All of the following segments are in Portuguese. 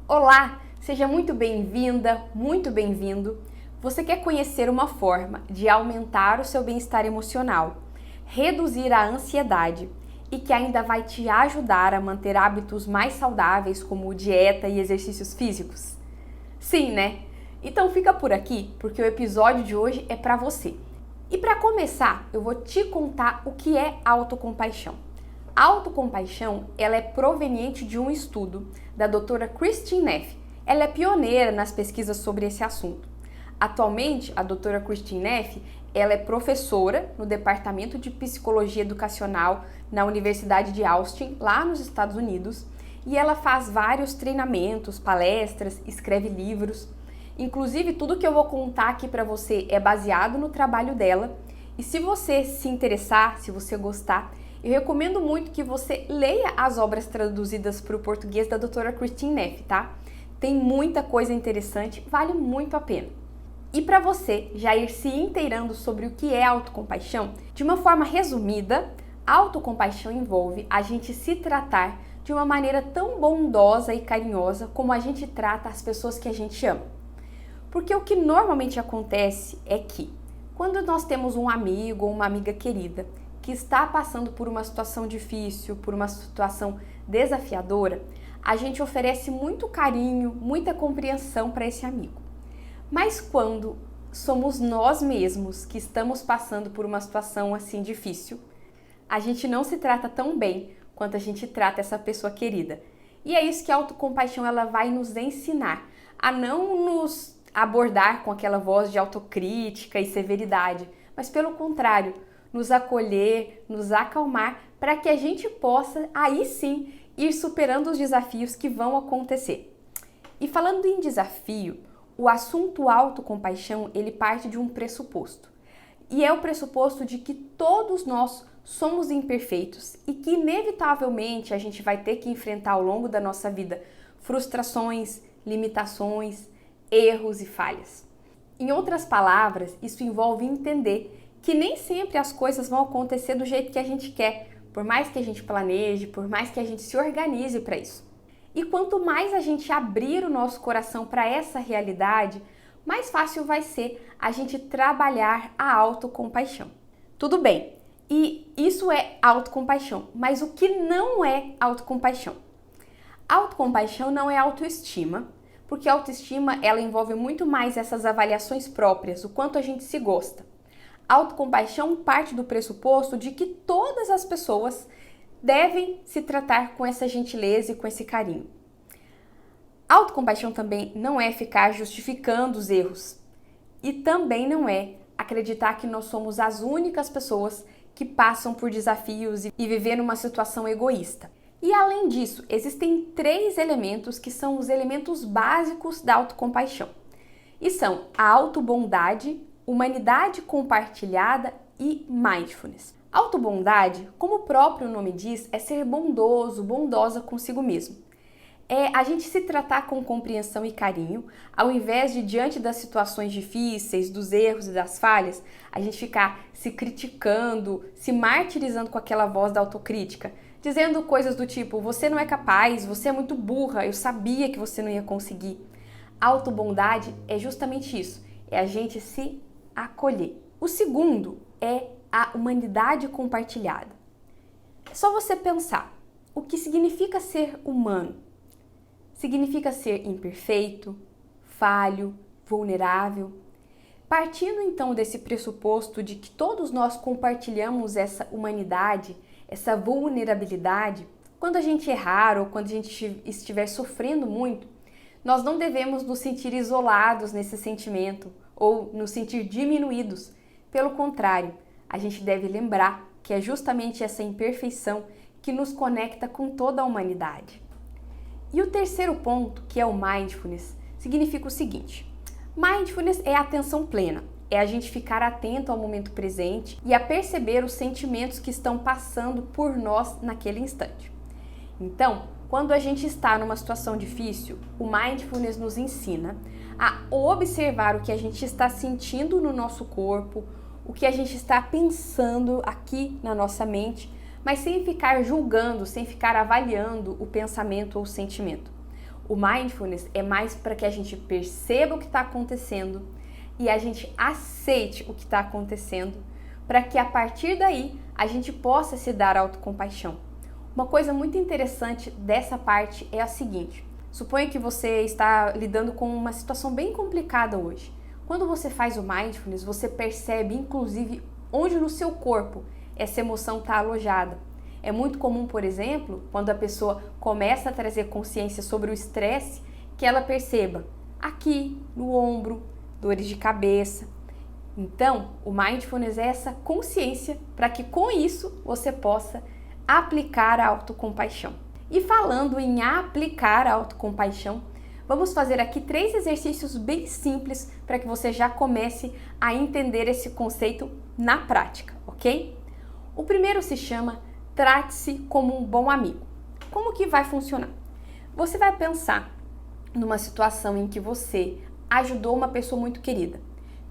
Olá, seja muito bem-vinda, muito bem-vindo. Você quer conhecer uma forma de aumentar o seu bem-estar emocional, reduzir a ansiedade e que ainda vai te ajudar a manter hábitos mais saudáveis como dieta e exercícios físicos? Sim, né? Então fica por aqui porque o episódio de hoje é para você. E para começar, eu vou te contar o que é autocompaixão. A autocompaixão, ela é proveniente de um estudo da doutora Kristin Neff. Ela é pioneira nas pesquisas sobre esse assunto. Atualmente, a doutora Kristin Neff, ela é professora no Departamento de Psicologia Educacional na Universidade de Austin, lá nos Estados Unidos, e ela faz vários treinamentos, palestras, escreve livros. Inclusive, tudo que eu vou contar aqui para você é baseado no trabalho dela. E se você se interessar, se você gostar, eu recomendo muito que você leia as obras traduzidas para o português da doutora Kristin Neff, tá? Tem muita coisa interessante, vale muito a pena. E para você já ir se inteirando sobre o que é autocompaixão, de uma forma resumida, autocompaixão envolve a gente se tratar de uma maneira tão bondosa e carinhosa como a gente trata as pessoas que a gente ama. Porque o que normalmente acontece é que, quando nós temos um amigo ou uma amiga querida que está passando por uma situação difícil, por uma situação desafiadora, a gente oferece muito carinho, muita compreensão para esse amigo. Mas quando somos nós mesmos que estamos passando por uma situação assim difícil, a gente não se trata tão bem quanto a gente trata essa pessoa querida. E é isso que a autocompaixão ela vai nos ensinar, a não nos abordar com aquela voz de autocrítica e severidade, mas pelo contrário, nos acolher, nos acalmar, para que a gente possa, aí sim, ir superando os desafios que vão acontecer. E falando em desafio, o assunto autocompaixão, ele parte de um pressuposto. E é o pressuposto de que todos nós somos imperfeitos e que inevitavelmente a gente vai ter que enfrentar ao longo da nossa vida frustrações, limitações, erros e falhas. Em outras palavras, isso envolve entender que nem sempre as coisas vão acontecer do jeito que a gente quer, por mais que a gente planeje, por mais que a gente se organize para isso. E quanto mais a gente abrir o nosso coração para essa realidade, mais fácil vai ser a gente trabalhar a autocompaixão. Tudo bem, e isso é autocompaixão, mas o que não é autocompaixão? Autocompaixão não é autoestima, porque a autoestima ela envolve muito mais essas avaliações próprias, o quanto a gente se gosta. Autocompaixão parte do pressuposto de que todas as pessoas devem se tratar com essa gentileza e com esse carinho. Autocompaixão também não é ficar justificando os erros e também não é acreditar que nós somos as únicas pessoas que passam por desafios e viver numa situação egoísta. E além disso, existem 3 elementos que são os elementos básicos da autocompaixão. E são a autobondade, humanidade compartilhada e mindfulness. Autobondade, como o próprio nome diz, é ser bondoso, bondosa consigo mesmo. É a gente se tratar com compreensão e carinho, ao invés de, diante das situações difíceis, dos erros e das falhas, a gente ficar se criticando, se martirizando com aquela voz da autocrítica, dizendo coisas do tipo, você não é capaz, você é muito burra, eu sabia que você não ia conseguir. Autobondade é justamente isso, é a gente se acolher. O segundo é a humanidade compartilhada. É só você pensar, o que significa ser humano? Significa ser imperfeito, falho, vulnerável. Partindo então desse pressuposto de que todos nós compartilhamos essa humanidade, essa vulnerabilidade, quando a gente errar ou quando a gente estiver sofrendo muito, nós não devemos nos sentir isolados nesse sentimento ou nos sentir diminuídos. Pelo contrário, a gente deve lembrar que é justamente essa imperfeição que nos conecta com toda a humanidade. E o terceiro ponto, que é o mindfulness, significa o seguinte: mindfulness é a atenção plena, é a gente ficar atento ao momento presente e a perceber os sentimentos que estão passando por nós naquele instante. Então, quando a gente está numa situação difícil, o mindfulness nos ensina a observar o que a gente está sentindo no nosso corpo, o que a gente está pensando aqui na nossa mente, mas sem ficar julgando, sem ficar avaliando o pensamento ou o sentimento. O mindfulness é mais para que a gente perceba o que está acontecendo e a gente aceite o que está acontecendo, para que a partir daí a gente possa se dar autocompaixão. Uma coisa muito interessante dessa parte é a seguinte: suponha que você está lidando com uma situação bem complicada hoje. Quando você faz o mindfulness, você percebe inclusive onde no seu corpo essa emoção está alojada. É muito comum, por exemplo, quando a pessoa começa a trazer consciência sobre o estresse, que ela perceba aqui no ombro, dores de cabeça. Então, o mindfulness é essa consciência para que com isso você possa aplicar a autocompaixão. E falando em aplicar a autocompaixão, vamos fazer aqui 3 exercícios bem simples para que você já comece a entender esse conceito na prática, ok? O primeiro se chama Trate-se como um bom amigo. Como que vai funcionar? Você vai pensar numa situação em que você ajudou uma pessoa muito querida.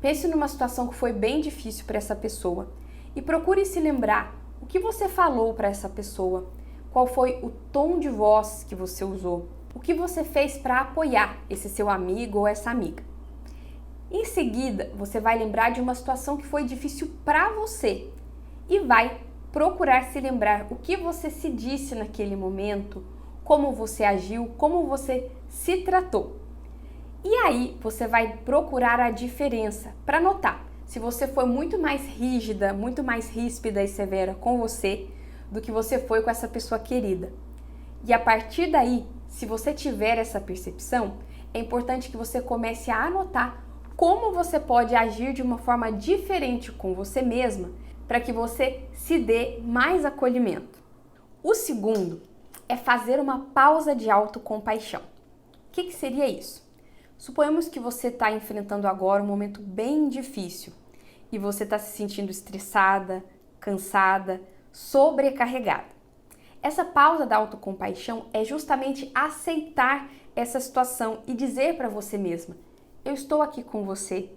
Pense numa situação que foi bem difícil para essa pessoa e procure se lembrar o que você falou para essa pessoa, qual foi o tom de voz que você usou, o que você fez para apoiar esse seu amigo ou essa amiga. Em seguida, você vai lembrar de uma situação que foi difícil para você e vai procurar se lembrar o que você se disse naquele momento, como você agiu, como você se tratou. E aí você vai procurar a diferença para notar se você foi muito mais rígida, muito mais ríspida e severa com você do que você foi com essa pessoa querida. E a partir daí, se você tiver essa percepção, é importante que você comece a anotar como você pode agir de uma forma diferente com você mesma para que você se dê mais acolhimento. O segundo é fazer uma pausa de autocompaixão. O que seria isso? Suponhamos que você está enfrentando agora um momento bem difícil e você está se sentindo estressada, cansada, sobrecarregada. Essa pausa da autocompaixão é justamente aceitar essa situação e dizer para você mesma: eu estou aqui com você,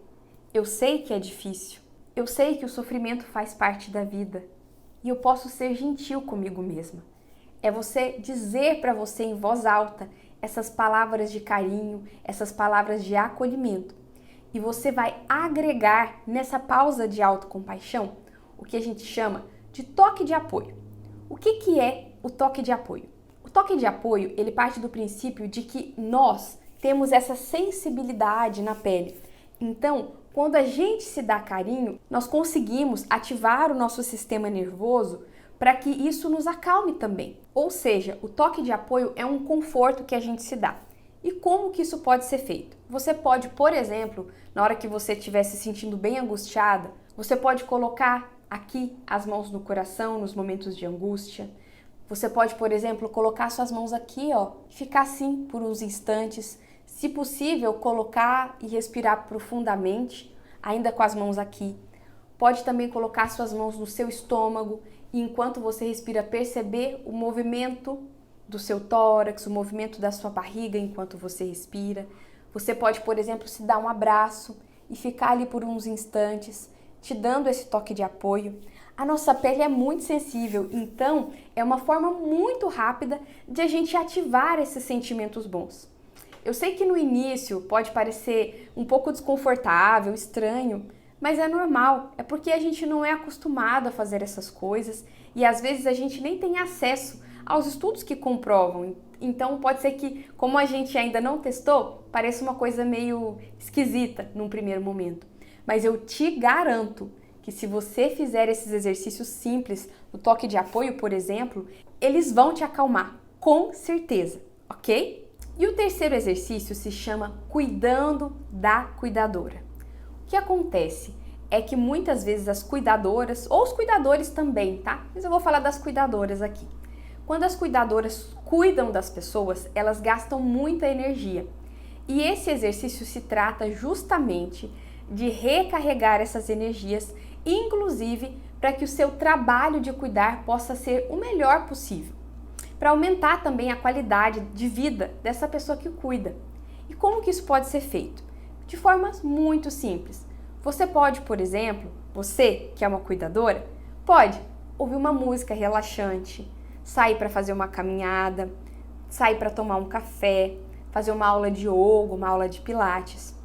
eu sei que é difícil, eu sei que o sofrimento faz parte da vida e eu posso ser gentil comigo mesma. É você dizer para você em voz alta essas palavras de carinho, essas palavras de acolhimento. E você vai agregar nessa pausa de autocompaixão o que a gente chama de toque de apoio. O que é o toque de apoio? O toque de apoio, ele parte do princípio de que nós temos essa sensibilidade na pele. Então, quando a gente se dá carinho, nós conseguimos ativar o nosso sistema nervoso para que isso nos acalme também. Ou seja, o toque de apoio é um conforto que a gente se dá. E como que isso pode ser feito? Você pode, por exemplo, na hora que você estiver se sentindo bem angustiada, você pode colocar aqui as mãos no coração nos momentos de angústia. Você pode, por exemplo, colocar suas mãos aqui, ficar assim por uns instantes. Se possível, colocar e respirar profundamente, ainda com as mãos aqui. Pode também colocar suas mãos no seu estômago e enquanto você respira, perceber o movimento do seu tórax, o movimento da sua barriga enquanto você respira. Você pode, por exemplo, se dar um abraço e ficar ali por uns instantes, te dando esse toque de apoio. A nossa pele é muito sensível, então é uma forma muito rápida de a gente ativar esses sentimentos bons. Eu sei que no início pode parecer um pouco desconfortável, estranho, mas é normal, é porque a gente não é acostumado a fazer essas coisas e às vezes a gente nem tem acesso aos estudos que comprovam. Então pode ser que, como a gente ainda não testou, pareça uma coisa meio esquisita num primeiro momento. Mas eu te garanto que se você fizer esses exercícios simples, o toque de apoio, por exemplo, eles vão te acalmar, com certeza, ok? E o terceiro exercício se chama Cuidando da Cuidadora. O que acontece é que muitas vezes as cuidadoras, ou os cuidadores também, tá? Mas eu vou falar das cuidadoras aqui. Quando as cuidadoras cuidam das pessoas, elas gastam muita energia. E esse exercício se trata justamente de recarregar essas energias, inclusive para que o seu trabalho de cuidar possa ser o melhor possível, para aumentar também a qualidade de vida dessa pessoa que cuida. E como que isso pode ser feito? De formas muito simples. Você pode, por exemplo, você que é uma cuidadora, pode ouvir uma música relaxante, sair para fazer uma caminhada, sair para tomar um café, fazer uma aula de yoga, uma aula de pilates.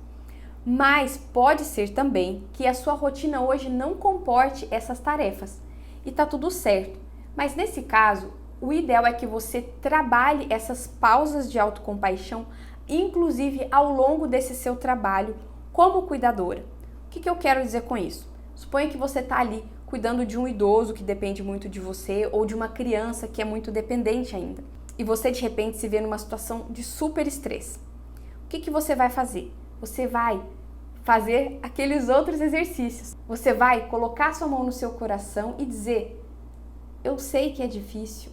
Mas pode ser também que a sua rotina hoje não comporte essas tarefas e tá tudo certo. Mas nesse caso, o ideal é que você trabalhe essas pausas de autocompaixão, inclusive ao longo desse seu trabalho como cuidadora. O que eu quero dizer com isso? Suponha que você está ali cuidando de um idoso que depende muito de você ou de uma criança que é muito dependente ainda. E você de repente se vê numa situação de super estresse. O que você vai fazer? Você vai fazer aqueles outros exercícios. Você vai colocar sua mão no seu coração e dizer: eu sei que é difícil,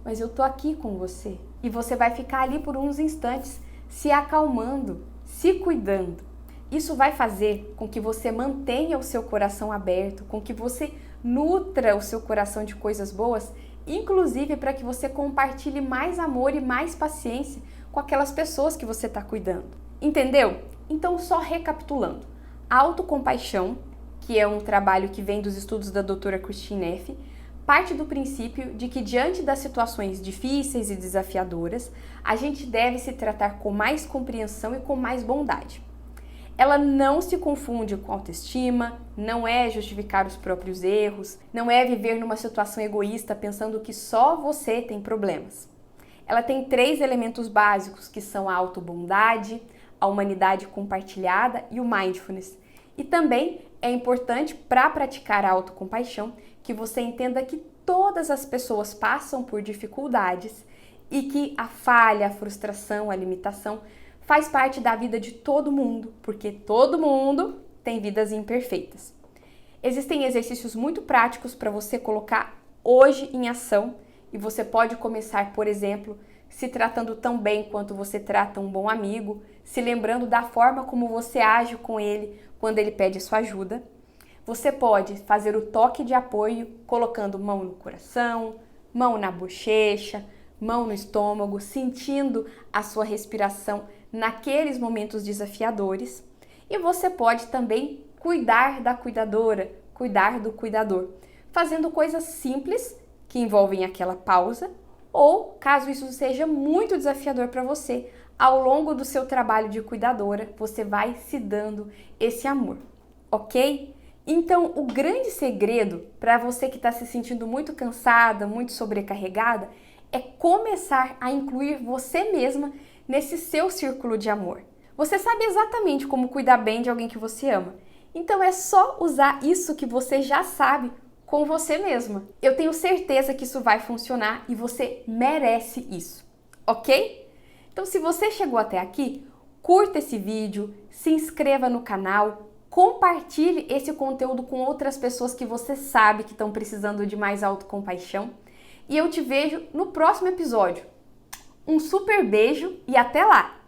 mas eu tô aqui com você. E você vai ficar ali por uns instantes se acalmando, se cuidando. Isso vai fazer com que você mantenha o seu coração aberto, com que você nutra o seu coração de coisas boas, inclusive para que você compartilhe mais amor e mais paciência com aquelas pessoas que você está cuidando. Entendeu? Então, só recapitulando. A autocompaixão, que é um trabalho que vem dos estudos da doutora Christine Neff, parte do princípio de que diante das situações difíceis e desafiadoras, a gente deve se tratar com mais compreensão e com mais bondade. Ela não se confunde com autoestima, não é justificar os próprios erros, não é viver numa situação egoísta pensando que só você tem problemas. Ela tem 3 elementos básicos, que são a autobondade, a humanidade compartilhada e o mindfulness. E também é importante, para praticar a autocompaixão, que você entenda que todas as pessoas passam por dificuldades e que a falha, a frustração, a limitação faz parte da vida de todo mundo, porque todo mundo tem vidas imperfeitas. Existem exercícios muito práticos para você colocar hoje em ação e você pode começar, por exemplo, se tratando tão bem quanto você trata um bom amigo, se lembrando da forma como você age com ele quando ele pede sua ajuda. Você pode fazer o toque de apoio colocando mão no coração, mão na bochecha, mão no estômago, sentindo a sua respiração naqueles momentos desafiadores. E você pode também cuidar da cuidadora, cuidar do cuidador, fazendo coisas simples que envolvem aquela pausa, ou, caso isso seja muito desafiador para você, ao longo do seu trabalho de cuidadora, você vai se dando esse amor, ok? Então, o grande segredo para você que está se sentindo muito cansada, muito sobrecarregada, é começar a incluir você mesma nesse seu círculo de amor. Você sabe exatamente como cuidar bem de alguém que você ama. Então é só usar isso que você já sabe com você mesma. Eu tenho certeza que isso vai funcionar e você merece isso, ok? Então se você chegou até aqui, curta esse vídeo, se inscreva no canal, compartilhe esse conteúdo com outras pessoas que você sabe que estão precisando de mais autocompaixão. E eu te vejo no próximo episódio. Um super beijo e até lá!